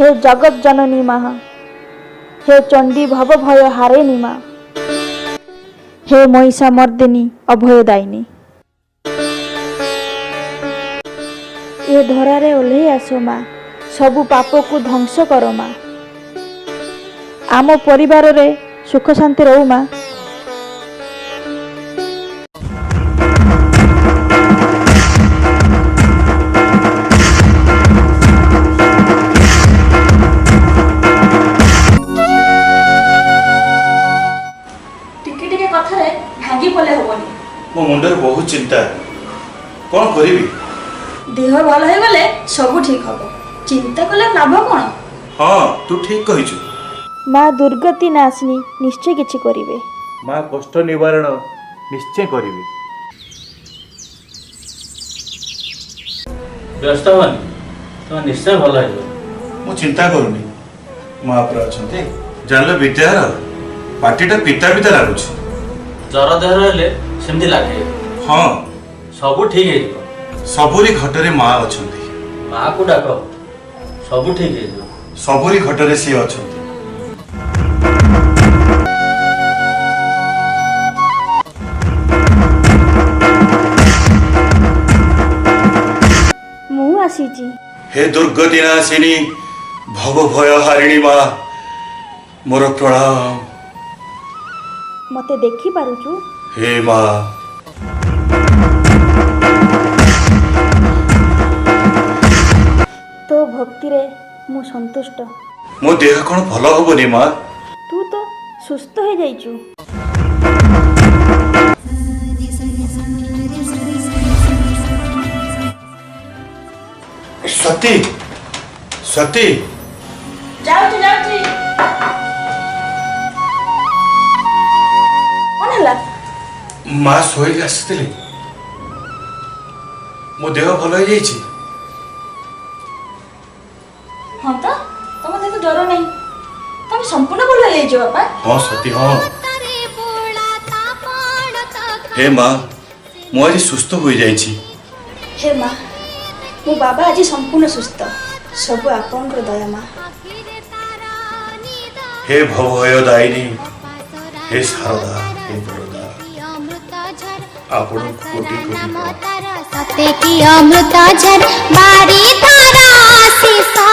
हे जगत जननी माँ, हे चंडी भव भय हारेनी माँ, हे महिषा मर्दिनी अभयदायिनी। ए धरारे ओल्हे आस माँ, सबु पाप को ध्वंस कर माँ। आम परिवार रे सुख शांति रहू माँ। टिके टिके कथारे भांगी पले होबनी। मो मुंडर बहुत चिंता, कौन करिबी? देह भल हो गले सब ठीक हबो, चिंता कले लाभ कोन? हाँ तू ठीक कहिछु। माँ दुर्गति नाशिनी निश्चय किछि करिवे। माँ कष्ट निवारण निश्चय करिवे। व्यस्त हन तुम निश्चय भल हो। मु चिंता करूनी, माँ पर अछंती जानले विद्यार पार्टीटा पिता पिता लागुछ। जर देह रहले सेमती लागे। हाँ सब ठीक है। सबुरी घटरे माँ अछंती। माँ को डाक, सब ठीक है। सबुरी घटरे सी अछंती। मु आसीची। हे दुर्गति नाशिनी भव भय हारिणी माँ, मोर प्रणाम। मते देखि पारुछु? हे माँ तो भक्ति रे मु संतुष्ट। मो देह कौन भल हबनी माँ? तू तो सुस्थ हो जाइछु। सती सती जाउची जाउची। कोन हला? माँ शोई आसती, मो देह भल हो जाइछि। हाँ तो तुम देखो डर नहीं, तुम संपूर्ण भल हो जाइछो बापा। हाँ सती हाँ। हे माँ मु आज सुस्थ हो जाइछि। हे माँ मो बाबा आज संपूर्ण सुस्थ, सब आपनकर दया माँ। हे भवभय दायिनी, हे शारदा, हे वरदा, आपण कोटि कोटि सत्य की अमृता झर बारी धारा शीशा।